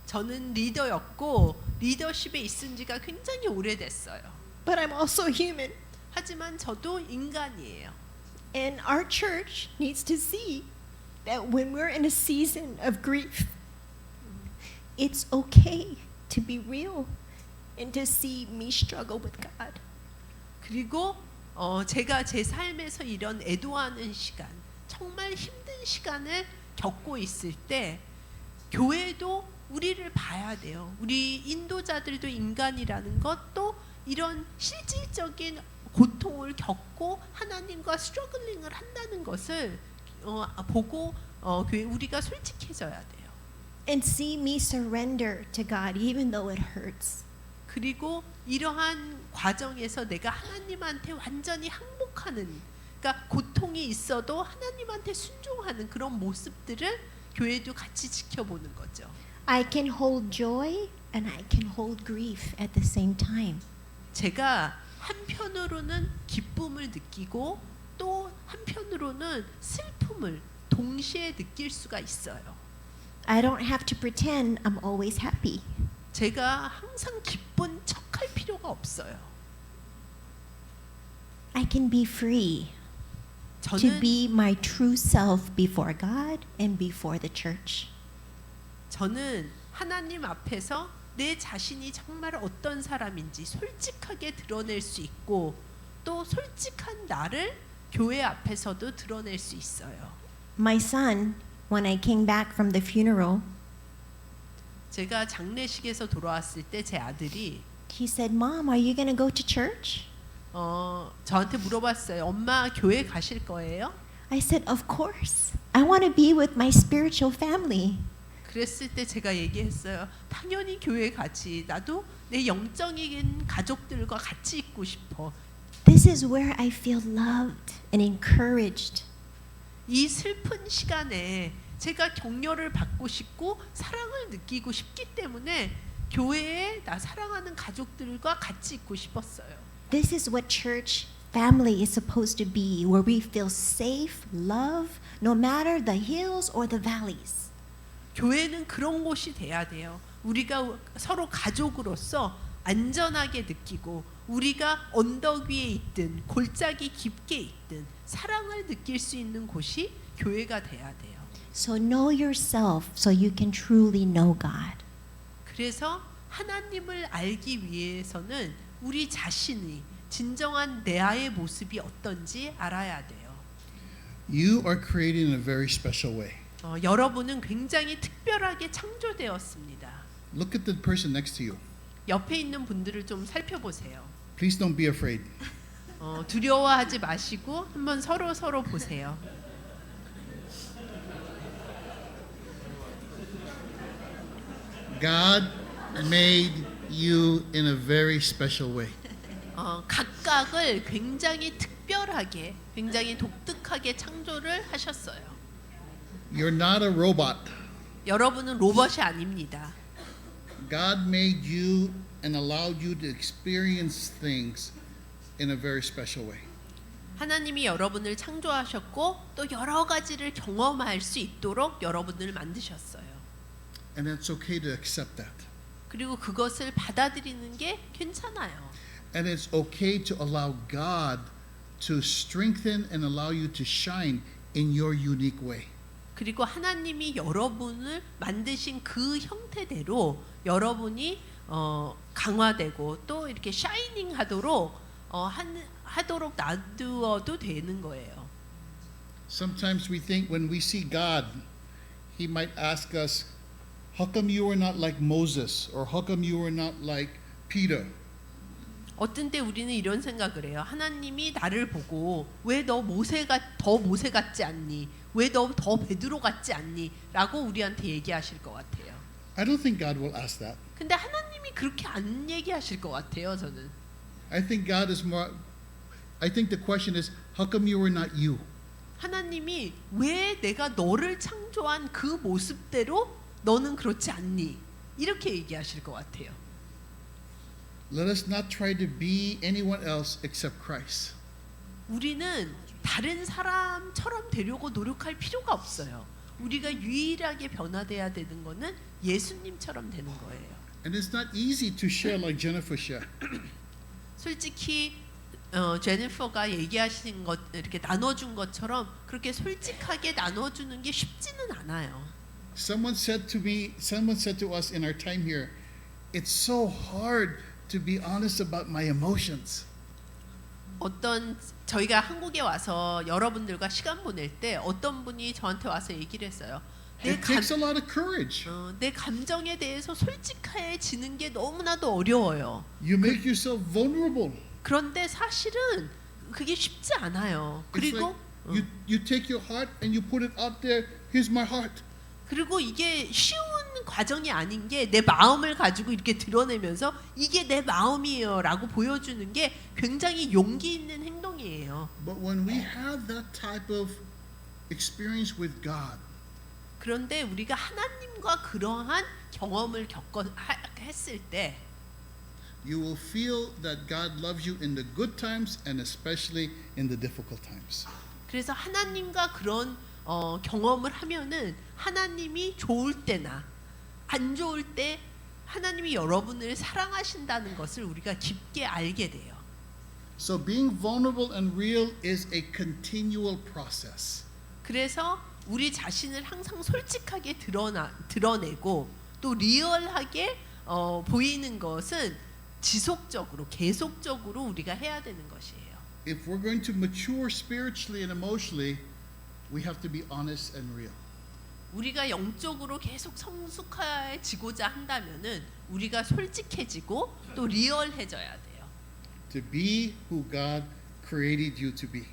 저는 리더였고 리더십에 있은 지가 굉장히 오래됐어요. But I'm also human. 하지만 저도 인간이에요. And our church needs to see that when we're in a season of grief, it's okay to be real and to see me struggle with God. 그리고 제가 제 삶에서 이런 애도하는 시간, 정말 힘든 시간을 겪고 있을 때 교회도 우리를 봐야 돼요. 우리 인도자들도 인간이라는 것도 이런 실질적인 고통을 겪고 하나님과 스트러글링을 한다는 것을 보고 교회 우리가 솔직해져야 돼요. And see me surrender to God even though it hurts. 그리고 이러한 과정에서 내가 하나님한테 완전히 항복하는, 그러니까 고통이 있어도 하나님한테 순종하는 그런 모습들을 교회도 같이 지켜보는 거죠. I can hold joy and I can hold grief at the same time. 제가 한편으로는 기쁨을 느끼고 또 한편으로는 슬픔을 동시에 느낄 수가 있어요. I don't have to pretend I'm always happy. 제가 항상 기쁜 척할 필요가 없어요. I can be free to 저는 be my true self before God and before the church. 저는 하나님 앞에서 내 자신이 정말 어떤 사람인지 솔직하게 드러낼 수 있고 또 솔직한 나를 교회 앞에서도 드러낼 수 있어요. My son, when I came back from the funeral, 제가 장례식에서 돌아왔을 때 제 아들이 he said, "Mom, are you going to go to church?" 저한테 물어봤어요. 엄마 교회 가실 거예요? I said, "Of course. I want to be with my spiritual family." 그랬을 때 제가 얘기했어요. 당연히 교회 가지. 나도 내 영적인 가족들과 같이 있고 싶어. This is where I feel loved and encouraged. 이 슬픈 시간에 제가 격려를 받고 싶고 사랑을 느끼고 싶기 때문에 교회에 나 사랑하는 가족들과 같이 있고 싶었어요. This is what church family is supposed to be, where we feel safe, loved, no matter the hills or the valleys. 교회는 그런 곳이 돼야 돼요. 우리가 서로 가족으로서 안전하게 느끼고 우리가 언덕 위에 있든 골짜기 깊게 있든 사랑을 느낄 수 있는 곳이 교회가 돼야 돼요. So know yourself so you can truly know God. 그래서 하나님을 알기 위해서는 우리 자신이 진정한 내아의 모습이 어떤지 알아야 돼요. You are created in a very special way. 여러분은 굉장히 특별하게 창조되었습니다. Look at the person next to you. 옆에 있는 분들을 좀 살펴보세요. Please don't be afraid. 두려워하지 마시고 한번 서로 보세요. God made you in a very special way. 각각을 굉장히 특별하게, 굉장히 독특하게 창조를 하셨어요. You're not a robot. 여러분은 로봇이 아닙니다. God made you and allowed you to experience things in a very special way. 하나님이 여러분을 창조하셨고 또 여러 가지를 경험할 수 있도록 여러분을 만드셨어요. And it's okay to accept that. 그리고 그것을 받아들이는 게 괜찮아요. And it's okay to allow God to strengthen and allow you to shine in your unique way. 그리고 하나님이 여러분을 만드신 그 형태대로 여러분이 강화되고 또 이렇게 샤이닝 하도록 하도록 놔두어도 되는 거예요. Sometimes we think when we see God, He might ask us, how come you were not like Moses? Or how come you were not like Peter? 어떤 때 우리는 이런 생각을 해요. 하나님이 나를 보고 왜 너 모세가 더 모세 같지 않니? 왜 너 더 베드로 같지 않니? 라고 우리한테 얘기하실 것 같아요. I don't think God will ask that. 근데 하나님이 그렇게 안 얘기하실 것 같아요. 저는. I think God is more. I think the question is, how come you were not you? 하나님이 왜 내가 너를 창조한 그 모습대로 너는 그렇지 않니? 이렇게 얘기하실 것 같아요. Let us not try to be anyone else except Christ. 우리는 다른 사람처럼 되려고 노력할 필요가 없어요. 우리가 유일하게 변화돼야 되는 거는 예수님처럼 되는 거예요. And it's not easy to share like Jennifer shared. 솔직히 제니퍼가 얘기하신 것 이렇게 나눠준 것처럼 그렇게 솔직하게 나눠주는 게 쉽지는 않아요. Someone said to us in our time here, it's so hard to be honest about my emotions. 어떤 저희가 한국에 와서 여러분들과 시간 보낼 때 어떤 분이 저한테 와서 얘기를 했어요. It takes a lot of courage. 내 감정에 대해서 솔직해지는 게 너무나도 어려워요. You make yourself vulnerable. 그런데 사실은 그게 쉽지 않아요. It's 그리고 like you take your heart and you put it out there. Here's my heart. 그리고 이게 쉬운 과정이 아닌 게 내 마음을 가지고 이렇게 드러내면서 이게 내 마음이에요라고 보여주는 게 굉장히 용기 있는 행동이에요. But when we have that type of experience with God, 그런데 우리가 하나님과 그러한 경험을 했을 때 you will feel that God loves you in the good times and especially in the difficult times. 그래서 하나님과 그런 경험을 하면은 하나님이 좋을 때나 안 좋을 때 하나님이 여러분을 사랑하신다는 것을 우리가 깊게 알게 돼요. So being vulnerable and real is a continual process. 그래서 우리 자신을 항상 솔직하게 드러내고 또 리얼하게 보이는 것은 지속적으로 계속적으로 우리가 해야 되는 것이에요. If we're going to mature spiritually and emotionally, we have to be honest and real. 우리가 영적으로 계속 성숙해지고자 한다면은 우리가 솔직해지고 또 리얼해져야 돼요. To be who God created you to be.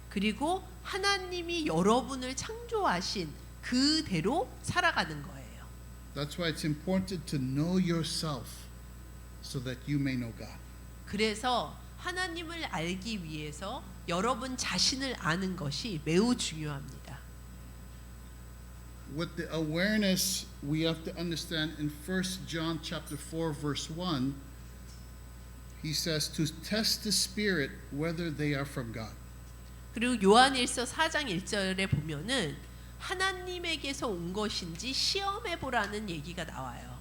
그리고 하나님이 여러분을 창조하신 그대로 살아가는 거예요. That's why it's important to know yourself so that you may know God. 그래서 하나님을 알기 위해서 여러분 자신을 아는 것이 매우 중요합니다. With the awareness we have to understand in 1 John chapter 4 verse 1, he says to test the spirit whether they are from God. 그리고 요한일서 4장 1절에 보면은 하나님에게서 온 것인지 시험해 보라는 얘기가 나와요.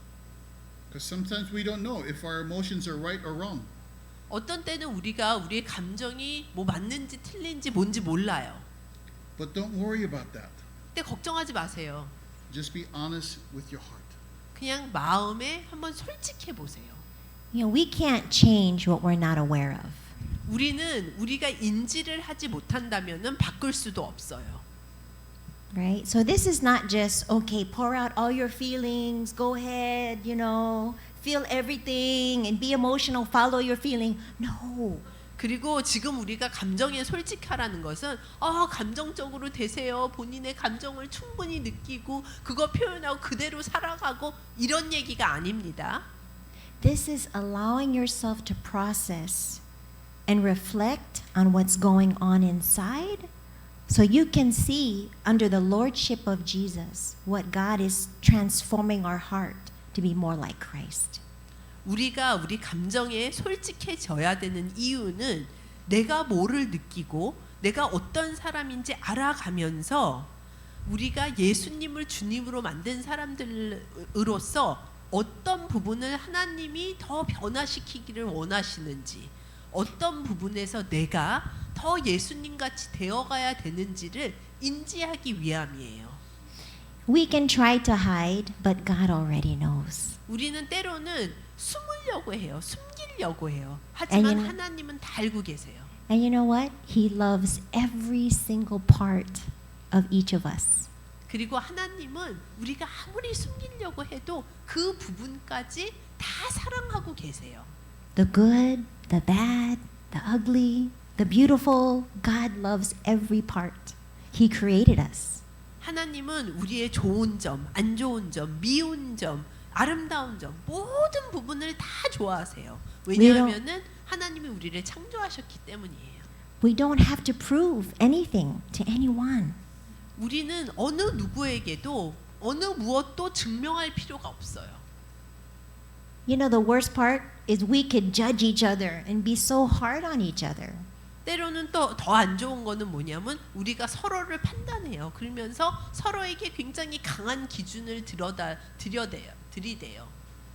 Because sometimes we don't know if our emotions are right or wrong. 어떤 때는 우리가 우리의 감정이 뭐 맞는지 틀린지 뭔지 몰라요. But don't worry about that. 근데 걱정하지 마세요. Just be honest with your heart. 그냥 마음에 한번 솔직해 보세요. You know, we can't change what we're not aware of. 우리는 우리가 인지를 하지 못한다면은 바꿀 수도 없어요. Right? So this is not just, okay, pour out all your feelings, go ahead, you know, feel everything and be emotional, follow your feeling. No. 그리고 지금 우리가 감정에 솔직하라는 것은 감정적으로 되세요. 본인의 감정을 충분히 느끼고 그거 표현하고 그대로 살아가고 이런 얘기가 아닙니다. This is allowing yourself to process and reflect on what's going on inside so you can see under the lordship of Jesus what God is transforming our heart to be more like Christ. 우리가 우리 감정에 솔직해져야 되는 이유는 내가 뭐를 느끼고 내가 어떤 사람인지 알아가면서 우리가 예수님을 주님으로 만든 사람들로서 어떤 부분을 하나님이 더 변화시키기를 원하시는지 어떤 부분에서 내가 더 예수님같이 되어가야 되는지를 인지하기 위함이에요. We can try to hide, but God already knows. 우리는 때로는 숨으려고 해요. 숨기려고 해요. 하지만 And 하나님은 다 알고 계세요. And you know what? He loves every single part of each of us. 그리고 하나님은 우리가 아무리 숨기려고 해도 그 부분까지 다 사랑하고 계세요. The good the bad, the ugly, the beautiful. God loves every part. He created us. 하나님은 우리의 좋은 점, 안 좋은 점, 미운 점, 아름다운 점 모든 부분을 다 좋아하세요. 왜냐하면은 하나님이 우리를 창조하셨기 때문이에요. We don't have to prove anything to anyone. 우리는 어느 누구에게도 어느 무엇도 증명할 필요가 없어요. You know, the worst part is we could judge each other and be so hard on each other. 때로는 또 더 안 좋은 거는 뭐냐면 우리가 서로를 판단해요. 그러면서 서로에게 굉장히 강한 기준을 들이대요.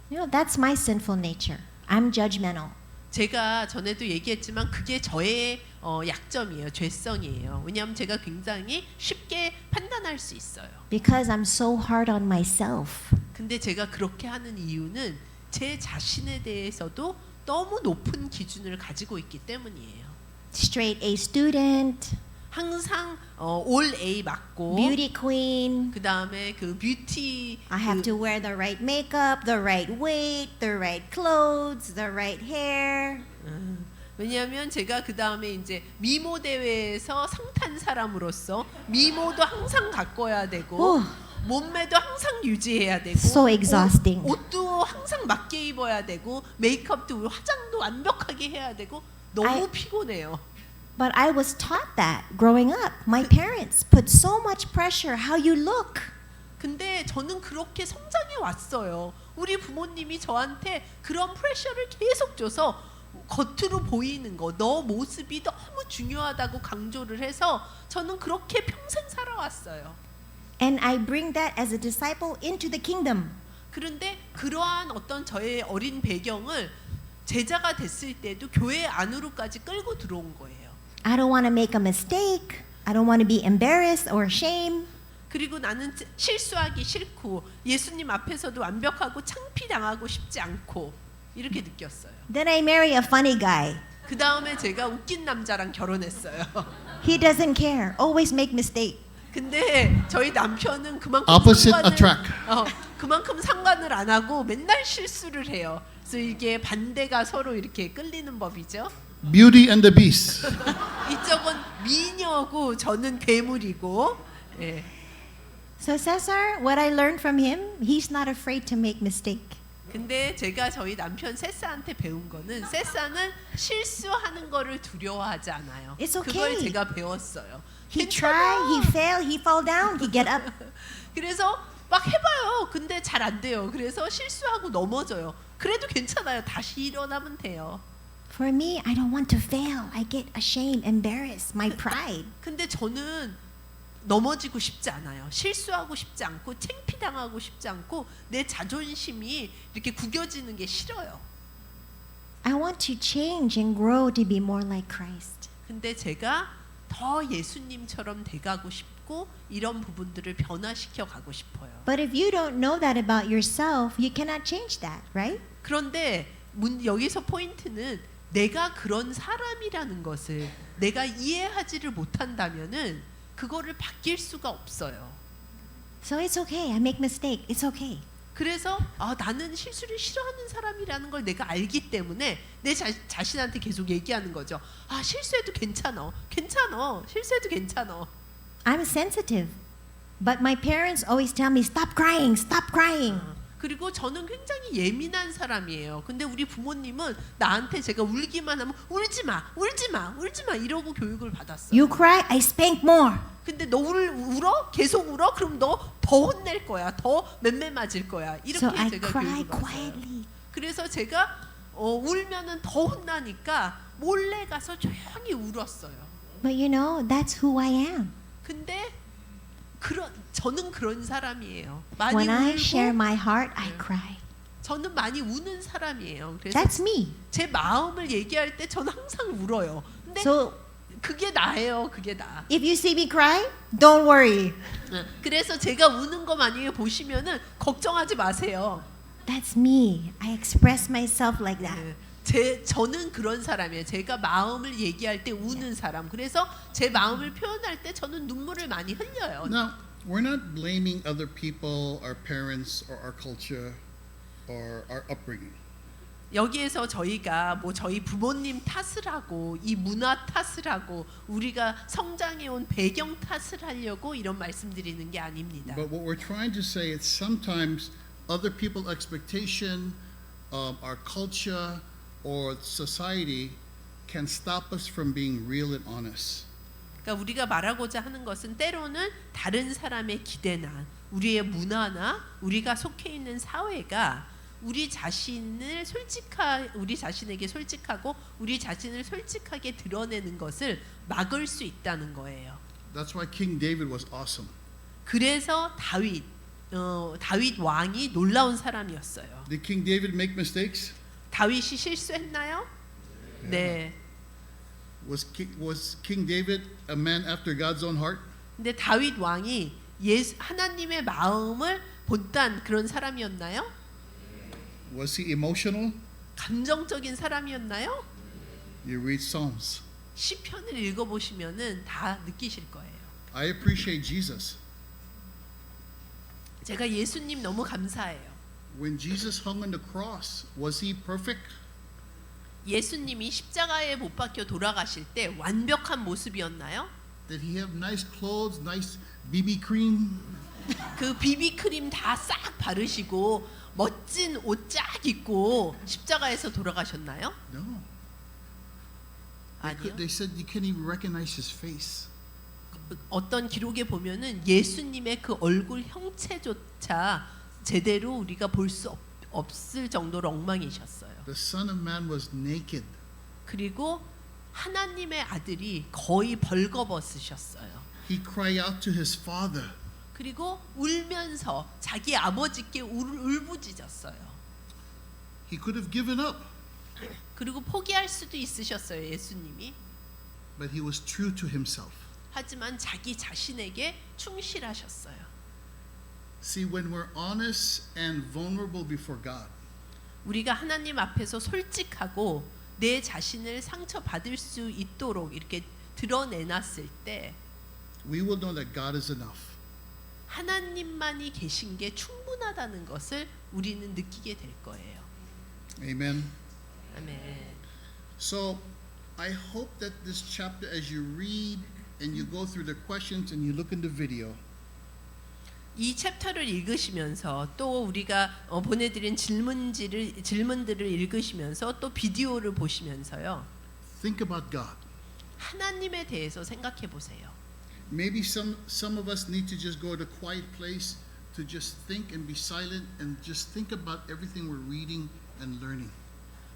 You know, that's my sinful nature. I'm judgmental. 제가 전에도 얘기했지만 그게 저의 약점이에요. 죄성이에요. 왜냐하면 제가 굉장히 쉽게 판단할 수 있어요. Because I'm so hard on myself. 근데 제가 그렇게 하는 이유는 제 자신에 대해서도 너무 높은 기준을 가지고 있기 때문이에요. Straight A student, 항상 올 A 맞고 beauty queen. 그 다음에 그 뷰티 I have to wear the right makeup, the right weight, the right clothes, the right hair. 왜냐하면 제가 그 다음에 이제 미모 대회에서 상 탄 사람으로서 미모도 항상 가꿔야 되고 몸매도 항상 유지해야 되고 So exhausting. 옷도 항상 맞게 입어야 되고 메이크업도 화장도 완벽하게 해야 되고 너무 피곤해요. But I was taught that growing up. My parents put so much pressure how you look. 근데 저는 그렇게 성장해 왔어요. 우리 부모님이 저한테 그런 프레셔를 계속 줘서 겉으로 보이는 거, 너 모습이 너무 중요하다고 강조를 해서 저는 그렇게 평생 살아왔어요. And I bring that as a disciple into the kingdom. 그런데 그러한 어떤 저의 어린 배경을 제자가 됐을 때도 교회 안으로까지 끌고 들어온 거예요. I don't want to make a mistake. I don't want to be embarrassed or ashamed. 그리고 나는 실수하기 싫고 예수님 앞에서도 완벽하고 창피당하고 싶지 않고 이렇게 느꼈어요. Then I marry a funny guy. 그 다음에 제가 웃긴 남자랑 결혼했어요. He doesn't care. Always make mistake. 근데 저희 남편은 그만큼 Opposite attract. 그만큼 상관을 안 하고 맨날 실수를 해요. 그래서 이게 반대가 서로 이렇게 끌리는 법이죠. Beauty and the Beast. 이쪽은 미녀고 저는 괴물이고. 예. So Cesar, what I learned from him, he's not afraid to make mistake. 근데 제가 저희 남편 세사한테 배운 거는 세사는 실수하는 거를 두려워하지 않아요. It's okay. 그걸 제가 배웠어요. He try, he fail, he fall down, he get up. 그래서 막 해봐요. 근데 잘 안 돼요. 그래서 실수하고 넘어져요. 그래도 괜찮아요. 다시 일어나면 돼요. For me, I don't want to fail. I get ashamed, embarrassed, my pride. 근데 저는 넘어지고 싶지 않아요. 실수하고 싶지 않고 창피당하고 싶지 않고 내 자존심이 이렇게 구겨지는 게 싫어요. I want to change and grow to be more like Christ. 근데 제가 더 예수님처럼 돼가고 싶고 이런 부분들을 변화시켜 가고 싶어요. But if you don't know that about yourself, you cannot change that, right? 그런데 여기서 포인트는 내가 그런 사람이라는 것을 내가 이해하지를 못한다면은 그거를 바뀔 수가 없어요. So it's okay. I make mistake. It's okay. 그래서 나는 실수를 싫어하는 사람이라는 걸 내가 알기 때문에 내 자신한테 계속 얘기하는 거죠. 실수해도 괜찮아. 실수해도 괜찮아. I'm sensitive. But my parents always tell me, stop crying, stop crying. 그리고 저는 굉장히 예민한 사람이에요. 근데 우리 부모님은 나한테 제가 울기만 하면 울지 마 이러고 교육을 받았어요. You cry, I spank more. 근데 너 울어? 계속 울어? 그럼 너 더 혼낼 거야. 더 맴매 맞을 거야. 이렇게 So I 제가 cry 교육을 받았어요. quietly. 그래서 제가 울면은 더 혼나니까 몰래 가서 조용히 울었어요. But you know, that's who I am. 근데 저는 그런 사람이에요. 많이 When I share 울고 my heart, I cry. 저는 많이 우는 사람이에요. 그래서 That's me. 제 마음을 얘기할 때 저는 항상 울어요. 근데 So 그게 나예요. 그게 나. if you see me cry, don't worry. 그래서 제가 우는 거 만약에 보시면은 걱정하지 마세요. That's me. I express myself like that. 저는 그런 사람이에요. 제가 마음을 얘기할 때 우는 사람. 그래서 제 마음을 표현할 때 저는 눈물을 많이 흘려요. Now, we're not blaming other people, our parents, or our culture, or our upbringing. 여기에서 저희가 뭐 저희 부모님 탓을 하고 이 문화 탓을 하고 우리가 성장해 온 배경 탓을 하려고 이런 말씀드리는 게 아닙니다. But what we're trying to say is sometimes other people's expectation, our culture, or society can stop us from being real and honest. 그러니까 우리가 말하고자 하는 것은 때로는 다른 사람의 기대나 우리의 문화나 우리가 속해 있는 사회가 우리 자신에게 솔직하고 우리 자신을 솔직하게 드러내는 것을 막을 수 있다는 거예요. That's why King David was awesome. 그래서 다윗 왕이 놀라운 사람이었어요. Did King David make mistakes? 다윗이 실수했나요? 네. Was King David a man after God's own heart? 근데 다윗 왕이 하나님의 마음을 본딴 그런 사람이었나요? Was he emotional? 감정적인 사람이었나요? You read Psalms. 시편을 읽어보시면은 다 느끼실 거예요. I appreciate Jesus. 제가 예수님 너무 감사해요. When Jesus hung on the cross, was he perfect? 예수님이 십자가에 못 박혀 돌아가실 때 완벽한 모습이었나요? Did he have nice clothes, nice BB cream? 그 비비크림 다 싹 바르시고 멋진 옷 쫙 입고 십자가에서 돌아가셨나요? No. 아니요. They said you can't even recognize his face. 어떤 기록에 보면은 예수님의 그 얼굴 형체조차 제대로 우리가 볼 수 없을 정도로 엉망이셨어요. The Son of Man was naked. 그리고 하나님의 아들이 거의 벌거벗으셨어요. He cried out to his Father. 그리고 울면서 자기 아버지께 울부짖었어요. He could have given up, 그리고 포기할 수도 있으셨어요, 예수님이. but he was true to himself. 하지만 자기 자신에게 충실하셨어요. See, when we're honest and vulnerable before God, 우리가 하나님 앞에서 솔직하고 내 자신을 상처받을 수 있도록 이렇게 드러내놨을 때 we will know that God is enough. 하나님만이 계신 게 충분하다는 것을 우리는 느끼게 될 거예요. Amen. 아멘. So, I hope that this chapter, as you read and you go through the questions and you look in the video, 이 챕터를 읽으시면서 또 우리가 보내드린 질문들을 읽으시면서 또 비디오를 보시면서요. think about God. 하나님에 대해서 생각해 보세요. Maybe some of us need to just go to a quiet place to just think and be silent and just think about everything we're reading and learning.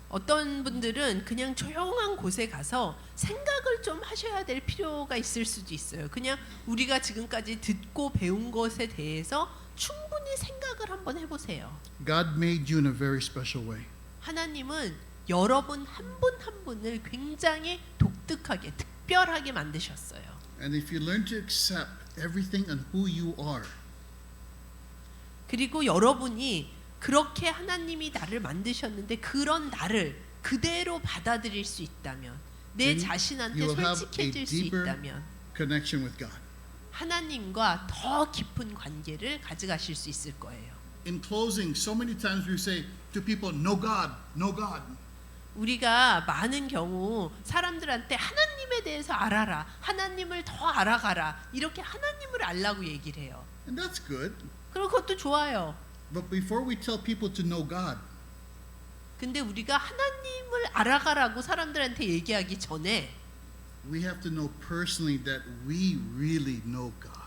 어떤 분들은 그냥 조용한 곳에 가서 생각을 좀 하셔야 될 필요가 있을 수도 있어요. 그냥 우리가 지금까지 듣고 배운 것에 대해서 충분히 생각을 한번 해보세요. God made you in a very special way. 하나님은 여러분 한 분 한 분을 굉장히 독특하게 특별하게 만드셨어요. And if you learn to accept everything and who you are, 그리고 여러분이 그렇게 하나님이 나를 만드셨는데 그런 나를 그대로 받아들일 수 있다면 내 then 자신한테 you will have a 솔직해질 수 deeper 있다면 connection with God. 하나님과 더 깊은 관계를 가져가실 수 있을 거예요. In closing, so many times we say to people, no God, no God. 우리가 많은 경우 사람들한테 하나님에 대해서 알아라, 하나님을 더 알아가라 이렇게 하나님을 알라고 얘기를 해요. And that's good. 그리고 그것도 좋아요. But before we tell people to know God, 근데 우리가 하나님을 알아가라고 사람들한테 얘기하기 전에 we have to know personally that we really know God.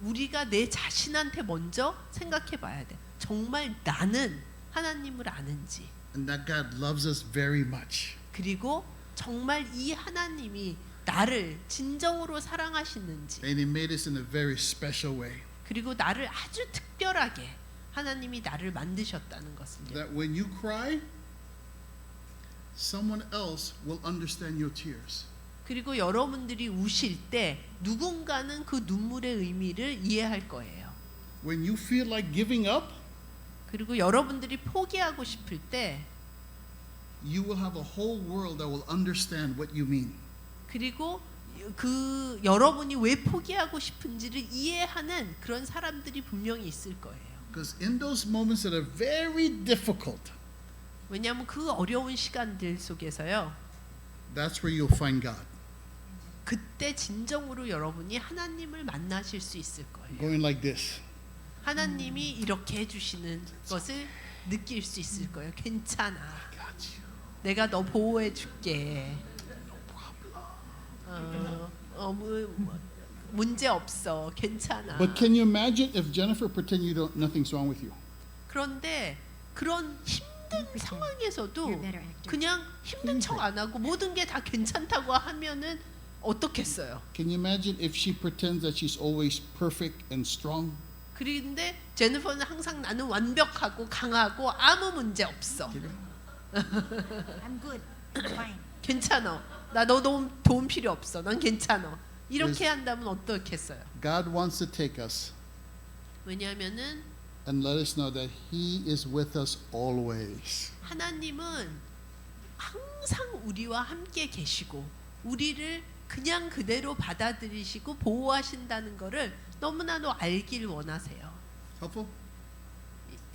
우리가 내 자신한테 먼저 생각해 봐야 돼. 정말 나는 하나님을 아는지. And that God loves us very much. 그리고 정말 이 하나님이 나를 진정으로 사랑하시는지. And He made us in a very special way. 그리고 나를 아주 특별하게 하나님이 나를 만드셨다는 것을요. That when you cry, someone else will understand your tears. 그리고 여러분들이 우실 때 누군가는 그 눈물의 의미를 이해할 거예요. When you feel like giving up, 그리고 여러분들이 포기하고 싶을 때 you will have a whole world that will understand what you mean. 그리고 그 여러분이 왜 포기하고 싶은지를 이해하는 그런 사람들이 분명히 있을 거예요. Because in those moments that are very difficult, 왜냐하면 그 어려운 시간들 속에서요. That's where you'll find God. 그때 진정으로 여러분이 하나님을 만나실 수 있을 거예요. Going like this. 하나님이 이렇게 해주시는 것을 느낄 수 있을 거예요. 괜찮아. 내가 너 보호해 줄게. 문제 없어. 괜찮아. But can you imagine if Jennifer pretend nothing's wrong with you? 그런데 그런 힘든 상황에서도 You're a better actor. 그냥 힘든 척 안 하고 모든 게 다 괜찮다고 하면은 어떻겠어요? Can you imagine if she pretends that she's always perfect and strong? 그런데 제니퍼는 항상 나는 완벽하고 강하고 아무 문제 없어. I'm good. I'm fine. 괜찮아. 나 너 도움 필요 없어. 난 괜찮아. 이렇게 Yes. 한다면 어떻겠어요? God wants to take us 왜냐하면은 and let us know that He is with us always. 하나님은 항상 우리와 함께 계시고 우리를 그냥 그대로 받아들이시고 보호하신다는 것을 너무나도 알길 원하세요. Helpful?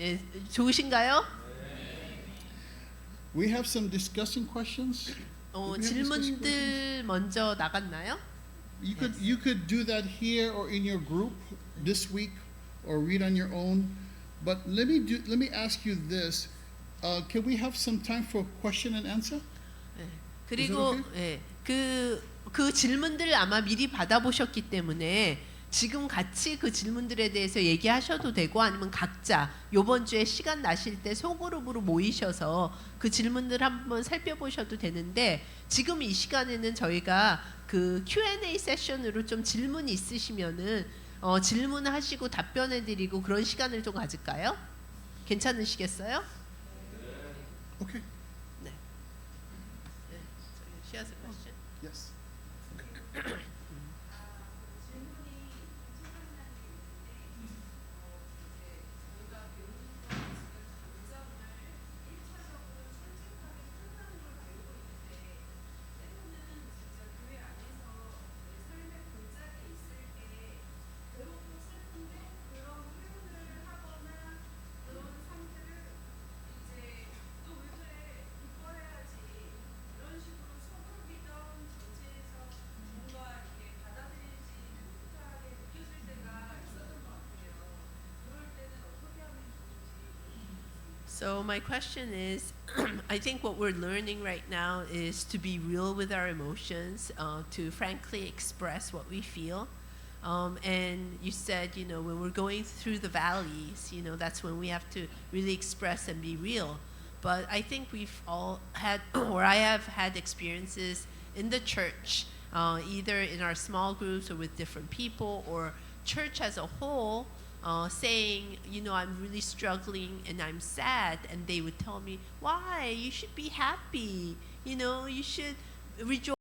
예, 좋으신가요? We have some discussing questions. 질문들 먼저 나갔나요? You could do that here or in your group this week, or read on your own. But let me ask you this: can we have some time for question and answer? 예, 그리고 Is that 예, 그 질문들을 아마 미리 받아보셨기 때문에 지금 같이 그 질문들에 대해서 얘기하셔도 되고 아니면 각자 요번 주에 시간 나실 때 소그룹으로 모이셔서 그 질문들 한번 살펴보셔도 되는데 지금 이 시간에는 저희가 그 Q&A 세션으로 좀 질문 있으시면은 질문하시고 답변해드리고 그런 시간을 좀 가질까요? 괜찮으시겠어요? Okay. 네. She has a question. Yes. So my question is, I think what we're learning right now is to be real with our emotions, to frankly express what we feel. And you said, when we're going through the valleys, that's when we have to really express and be real. But I think we've all had, or I have had experiences in the church, either in our small groups or with different people, or church as a whole, saying, I'm really struggling and I'm sad, and they would tell me, why? You should be happy. You should rejoice.